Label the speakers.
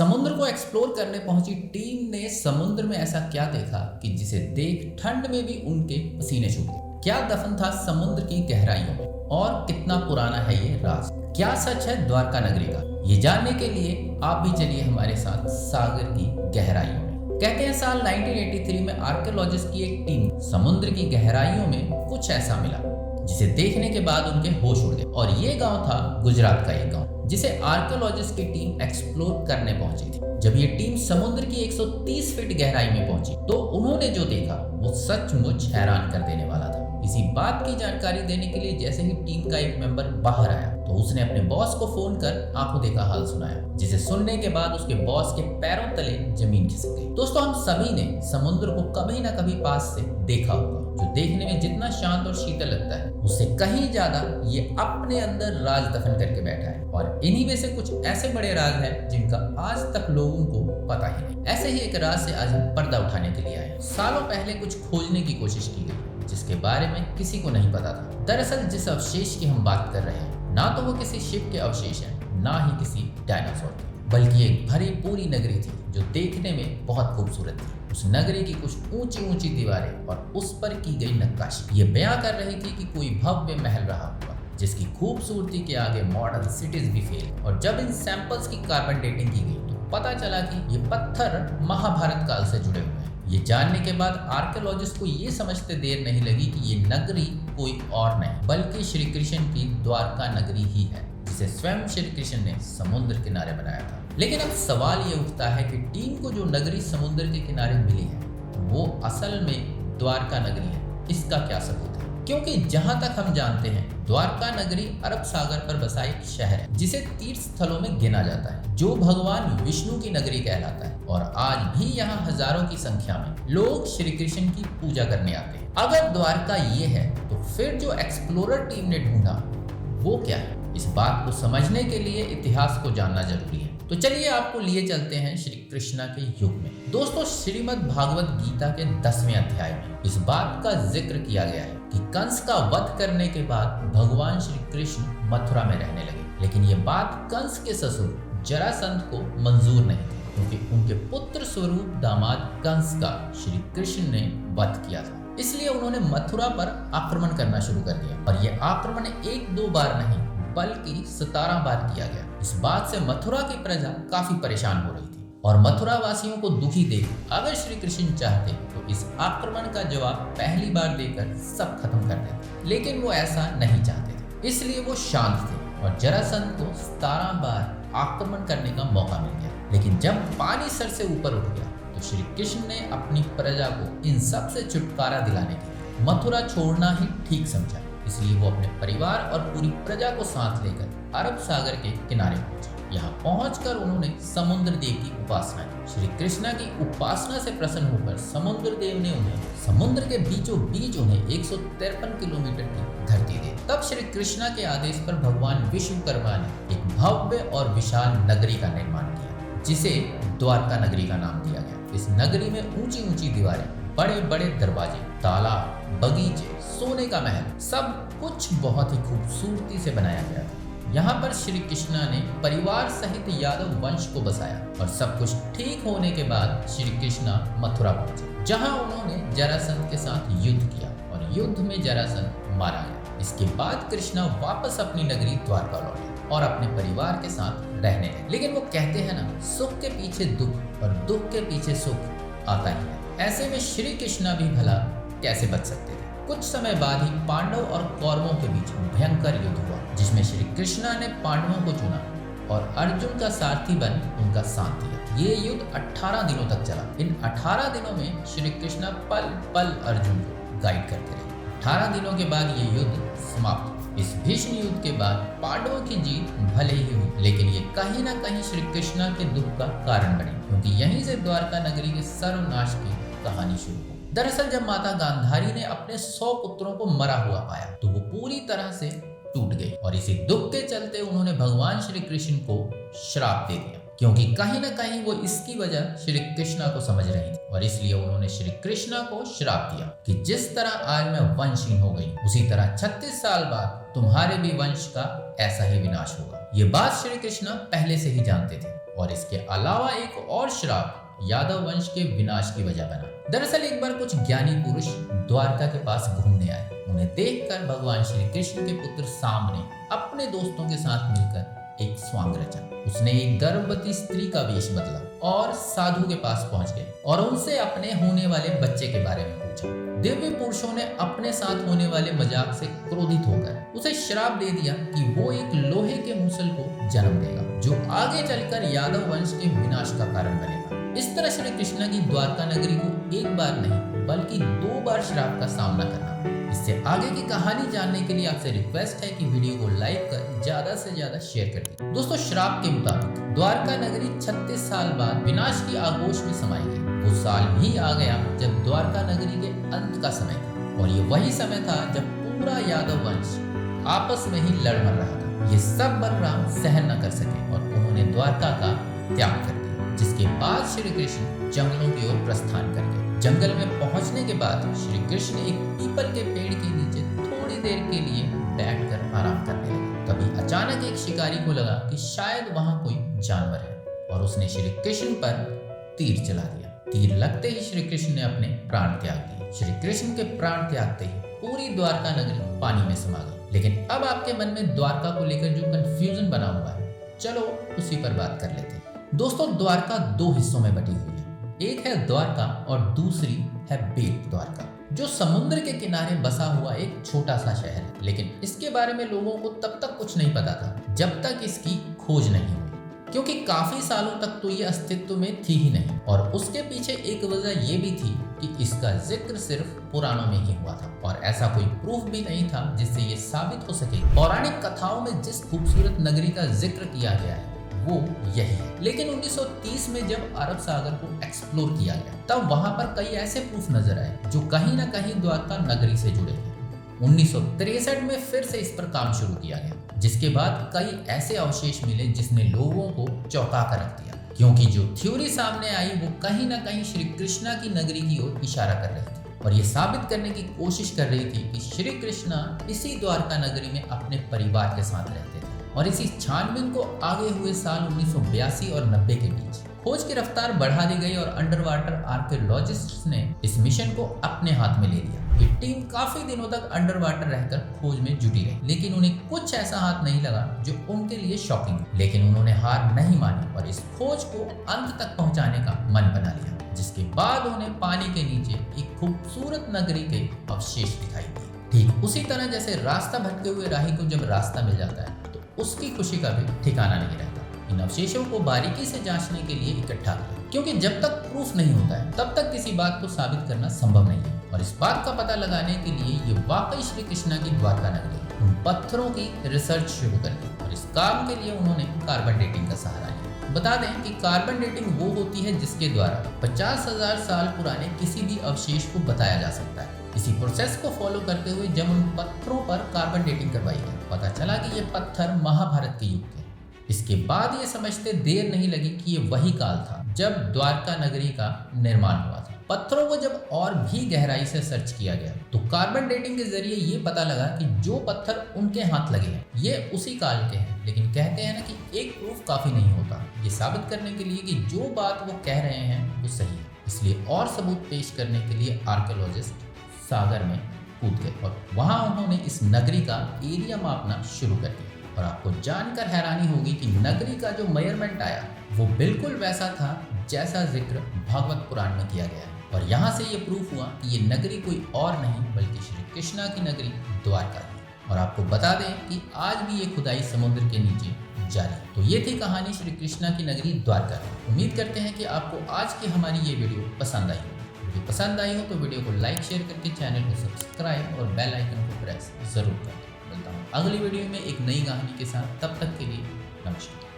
Speaker 1: समुद्र को एक्सप्लोर करने पहुंची टीम ने समुद्र में ऐसा क्या देखा कि जिसे देख ठंड में भी उनके पसीने छूट गए। क्या दफन था समुद्र की गहराइयों में और कितना पुराना है ये राज, क्या सच है द्वारका नगरी का, ये जानने के लिए आप भी चलिए हमारे साथ सागर की गहराइयों में। कहते हैं साल 1983 में आर्कियोलॉजिस्ट की एक टीम समुद्र की गहराइयों में कुछ ऐसा मिला जिसे देखने के बाद उनके होश उड़ गए। और ये गांव था गुजरात का एक गांव जिसे आर्कियोलॉजिस्ट की टीम एक्सप्लोर करने पहुंची थी। जब ये टीम समुद्र की 130 फीट गहराई में पहुंची तो उन्होंने जो देखा वो सचमुच हैरान कर देने वाला था। इसी बात की जानकारी देने के लिए जैसे ही टीम का एक मेंबर बाहर आया तो उसने अपने बॉस को फोन कर आंखों देखा हाल सुनाया, जिसे सुनने के बाद उसके बॉस के पैरों तले जमीन खिसक गई। दोस्तों, हम सभी ने समुद्र को कभी ना कभी पास से देखा होगा, जो देखने में जितना शांत और शीतल लगता है उससे कहीं ज्यादा ये अपने अंदर राज दफन करके बैठा है। और इन्हीं में से कुछ ऐसे बड़े राज हैं जिनका आज तक लोगों को पता ही नहीं। ऐसे ही एक राज से आज हम पर्दा उठाने के लिए आए। सालों पहले कुछ खोजने की कोशिश की गई जिसके बारे में किसी को नहीं पता था। दरअसल जिस अवशेष की हम बात कर रहे हैं ना तो वो किसी शिप के अवशेष हैं, ना ही किसी डायनासोर के, बल्कि एक भरी पूरी नगरी थी जो देखने में बहुत खूबसूरत थी। उस नगरी की कुछ ऊंची ऊंची दीवारें और उस पर की गई नक्काशी ये बयां कर रही थी कि कोई भव्य महल रहा हुआ जिसकी खूबसूरती के आगे मॉडर्न सिटीज भी फेल। और जब इन सैंपल्स की कार्बन डेटिंग की गई तो पता चला कि ये पत्थर महाभारत काल से जुड़े हुए हैं। ये जानने के बाद आर्कियोलॉजिस्ट को ये समझते देर नहीं लगी कि ये नगरी कोई और नहीं बल्कि श्री कृष्ण की द्वारका नगरी ही है, जिसे स्वयं श्री कृष्ण ने समुद्र किनारे बनाया था। लेकिन अब सवाल ये उठता है कि टीम को जो नगरी समुद्र के किनारे मिली है वो असल में द्वारका नगरी है, इसका क्या सबूत है? क्योंकि जहां तक हम जानते हैं द्वारका नगरी अरब सागर पर बसा एक शहर है जिसे तीर्थ स्थलों में गिना जाता है, जो भगवान विष्णु की नगरी कहलाता है। और आज भी यहाँ हजारों की संख्या में लोग श्री कृष्ण की पूजा करने आते हैं। अगर द्वारका ये है तो फिर जो एक्सप्लोरर टीम ने ढूंढा वो क्या है? इस बात को समझने के लिए इतिहास को जानना जरूरी है। तो चलिए आपको लिए चलते हैं श्री कृष्णा के युग में। दोस्तों, श्रीमद् भागवत गीता के 10वें अध्याय में इस बात का जिक्र किया गया है कि कंस का वध करने के बाद भगवान श्री कृष्ण मथुरा में रहने लगे। लेकिन ये बात कंस के ससुर जरासंध को मंजूर नहीं थी, क्योंकि उनके पुत्र स्वरूप दामाद कंस का श्री कृष्ण ने वध किया था। इसलिए उन्होंने मथुरा पर आक्रमण करना शुरू कर दिया। और ये आक्रमण 1-2 बार नहीं बल्कि 17 बार किया गया। इस बात से मथुरा की प्रजा काफी परेशान हो रही थी और मथुरा वासियों को दुखी देख अगर श्री कृष्ण चाहते तो इस आक्रमण का जवाब पहली बार देकर सब खत्म कर देते, लेकिन वो ऐसा नहीं चाहते थे। इसलिए वो शांत थे और जरासंध को 17 बार आक्रमण करने का मौका मिल गया। लेकिन जब पानी सर से ऊपर उठ गया तो श्री कृष्ण ने अपनी प्रजा को इन सब से छुटकारा दिलाने के लिए मथुरा छोड़ना ही ठीक समझा। इसलिए वो अपने परिवार और पूरी प्रजा को साथ लेकर अरब सागर के किनारे पहुंचे। यहाँ पहुंचकर उन्होंने समुद्र देव की उपासना की। श्री कृष्णा की उपासना से प्रसन्न होकर समुद्र देव ने उन्हें समुद्र के बीचों बीच उन्हें 153 किलोमीटर की धरती दी। तब श्री कृष्णा के आदेश पर भगवान विश्वकर्मा ने एक भव्य और विशाल नगरी का निर्माण किया, जिसे द्वारका नगरी का नाम दिया गया। इस नगरी में ऊंची ऊंची दीवारें, बड़े बड़े दरवाजे, तालाब, बगीचे, सोने का महल, सब कुछ बहुत ही खूबसूरती से बनाया गया था। यहाँ पर श्री कृष्णा ने परिवार सहित यादव वंश को बसाया और सब कुछ ठीक होने के बाद श्री कृष्णा मथुरा पहुंचे, जहाँ उन्होंने जरासंध के साथ युद्ध किया और युद्ध में जरासंध मारा गया। इसके बाद कृष्णा वापस अपनी नगरी द्वारका लौटे और अपने परिवार के साथ रहने लगे। लेकिन वो कहते हैं ना, सुख के पीछे दुख और दुख के पीछे सुख आता ही है। ऐसे में श्री कृष्णा भी भला कैसे बच सकते थे? कुछ समय बाद ही पांडव और कौरवों के बीच भयंकर युद्ध हुआ, जिसमें श्री कृष्णा ने पांडवों को चुना और अर्जुन का सारथी बन उनका साथ दिया। ये युद्ध 18 दिनों तक चला। इन 18 दिनों में श्री कृष्णा पल पल अर्जुन को गाइड करते रहे। 18 दिनों के बाद ये युद्ध समाप्त हुआ। इस भीष्म युद्ध के बाद पांडवों की जीत भले ही हुई, लेकिन ये कहीं ना कहीं श्री कृष्णा के दुख का कारण बनी, क्योंकि यहीं से द्वारका नगरी के सर्वनाश की कहानी शुरू हुई। दरअसल जब माता गांधारी ने अपने 100 पुत्रों को मरा हुआ पाया तो वो पूरी तरह से टूट गई और इसी दुख के चलते उन्होंने भगवान श्री कृष्ण को श्राप दे दिया, क्योंकि कहीं ना कहीं वो इसकी वजह श्री कृष्णा को समझ रही थी। और इसलिए उन्होंने श्री कृष्णा को श्राप दिया कि जिस तरह आज मैं वंशहीन हो गई, उसी तरह 36 साल बाद तुम्हारे भी वंश का ऐसा ही विनाश होगा। ये बात श्री कृष्ण पहले से ही जानते थे और इसके अलावा एक और श्राप यादव वंश के विनाश की वजह बना। दरअसल एक बार कुछ ज्ञानी पुरुष द्वारका के पास घूमने आए। उन्हें देखकर भगवान श्री कृष्ण के पुत्र सांब ने अपने दोस्तों के साथ मिलकर एक स्वांग रचा। उसने एक गर्भवती स्त्री का वेश बदला और साधु के पास पहुंच गए और उनसे अपने होने वाले बच्चे के बारे में पूछा। दिव्य पुरुषों ने अपने साथ होने वाले मजाक से क्रोधित होकर उसे श्राप दे दिया कि वो एक लोहे के मूसल को जन्म देगा जो आगे चलकर यादव वंश के विनाश का कारण बनेगा। इस तरह श्री कृष्ण की द्वारका नगरी को एक बार नहीं बल्कि 2 बार श्राप का सामना करना। इससे आगे की कहानी जानने के लिए आपसे रिक्वेस्ट है कि वीडियो को लाइक कर ज्यादा से ज्यादा शेयर कर दें। दोस्तों, श्राप के मुताबिक द्वारका नगरी 36 साल बाद विनाश की आगोश में समाई गई। वो साल भी आ गया जब द्वारका नगरी के अंत का समय था और ये वही समय था जब पूरा यादव वंश आपस में ही लड़ मर रहा था। ये सब बलराम सहन न कर सके और उन्होंने द्वारका का त्याग कर दिया, जिसके बाद श्री कृष्ण जंगलों की ओर प्रस्थान कर गए। जंगल में पहुंचने के बाद श्री कृष्ण एक पीपल के पेड़ के नीचे थोड़ी देर के लिए बैठकर आराम करने लगे। तभी अचानक एक शिकारी को लगा कि शायद वहां कोई जानवर है और उसने श्री कृष्ण पर तीर चला दिया। तीर लगते ही श्री कृष्ण ने अपने प्राण त्याग दिए। श्री कृष्ण के प्राण त्यागते ही पूरी द्वारका नगरी पानी में समा गई। लेकिन अब आपके मन में द्वारका को लेकर जो कंफ्यूजन बना हुआ है, चलो उसी पर बात कर लेते हैं। दोस्तों, द्वारका 2 हिस्सों में बटी हुई है। एक है द्वारका और दूसरी है बेट द्वारका, जो समुद्र के किनारे बसा हुआ एक छोटा सा शहर है। लेकिन इसके बारे में लोगों को तब तक कुछ नहीं पता था जब तक इसकी खोज नहीं हुई, क्योंकि काफी सालों तक तो ये अस्तित्व में थी ही नहीं। और उसके पीछे एक वजह ये भी थी कि इसका जिक्र सिर्फ पुराणों में ही हुआ था और ऐसा कोई प्रूफ भी नहीं था जिससे ये साबित हो सके। पौराणिक कथाओं में जिस खूबसूरत नगरी का जिक्र किया गया है वो यही है। लेकिन 1930 में जब अरब सागर को एक्सप्लोर किया गया तब वहां पर कई ऐसे प्रूफ नजर आए जो कहीं ना कहीं द्वारका नगरी से जुड़े थे। 1963 में फिर से इस पर काम शुरू किया गया, जिसके बाद कई ऐसे अवशेष मिले जिसने लोगों को चौंका कर रख दिया, क्योंकि जो थ्योरी सामने आई वो कहीं ना कहीं श्री कृष्णा की नगरी की ओर इशारा कर रही थी और ये साबित करने की कोशिश कर रही थी कि श्री कृष्णा इसी द्वारका नगरी में अपने परिवार के साथ रहते थे। और इसी छानबीन को आगे हुए साल 1982 और 90 के बीच खोज की रफ्तार बढ़ा दी गई और अंडर वाटर आर्कियोलॉजिस्ट्स ने इस मिशन को अपने हाथ में ले लिया। ये टीम काफी दिनों तक अंडर वाटर रहकर खोज में जुटी रही, लेकिन उन्हें कुछ ऐसा हाथ नहीं लगा जो उनके लिए शॉकिंग। लेकिन उन्होंने हार नहीं मानी और इस खोज को अंत तक पहुंचाने का मन बना लिया, जिसके बाद उन्हें पानी के नीचे एक खूबसूरत नगरी के अवशेष दिखाई दिए। ठीक उसी तरह जैसे रास्ता भटके हुए राही को जब रास्ता मिल जाता है तो उसकी खुशी का भी ठिकाना नहीं रहता। इन अवशेषों को बारीकी से जांचने के लिए इकट्ठा करें, क्योंकि जब तक प्रूफ नहीं होता है तब तक किसी बात को साबित करना संभव नहीं है। और इस बात का पता लगाने के लिए ये वाकई श्री कृष्णा की द्वारका नगरी उन पत्थरों की रिसर्च शुरू कर दी और इस काम के लिए उन्होंने कार्बन डेटिंग का सहारा लिया। बता दें कि कार्बन डेटिंग वो होती है जिसके द्वारा 50,000 साल पुराने किसी भी अवशेष को बताया जा सकता है। इसी प्रोसेस को फॉलो करते हुए जब उन पत्थरों पर कार्बन डेटिंग करवाई गई, पता चला कि ये पत्थर महाभारत के युग के। इसके बाद ये समझते देर नहीं लगी कि ये वही काल था जब द्वारका नगरी का निर्माण हुआ था। पत्थरों को जब और भी गहराई से सर्च किया गया तो कार्बन डेटिंग के जरिए ये पता लगा कि जो पत्थर उनके हाथ लगे हैं ये उसी काल के हैं। लेकिन कहते हैं ना कि एक प्रूफ काफी नहीं होता ये साबित करने के लिए कि जो बात वो कह रहे हैं वो सही है। इसलिए और सबूत पेश करने के लिए आर्कियोलॉजिस्ट सागर में कूद गए और वहां उन्होंने इस नगरी का एरिया मापना शुरू कर दिया। और आपको जानकर हैरानी होगी कि नगरी का जो मेजरमेंट आया वो बिल्कुल वैसा था जैसा जिक्र भागवत पुराण में किया गया है। और यहाँ से ये प्रूफ हुआ कि ये नगरी कोई और नहीं बल्कि श्री कृष्णा की नगरी द्वारका है। और आपको बता दें कि आज भी ये खुदाई समुद्र के नीचे जारी है। तो ये थी कहानी श्री कृष्णा की नगरी द्वारका। उम्मीद करते हैं कि आपको आज की हमारी ये वीडियो पसंद आई हो। वीडियो पसंद आई हो तो वीडियो को लाइक शेयर करके चैनल को सब्सक्राइब और बेल आइकन को प्रेस जरूर करें। मिलता हूँ अगली वीडियो में एक नई कहानी के साथ, तब तक के लिए नमस्कार।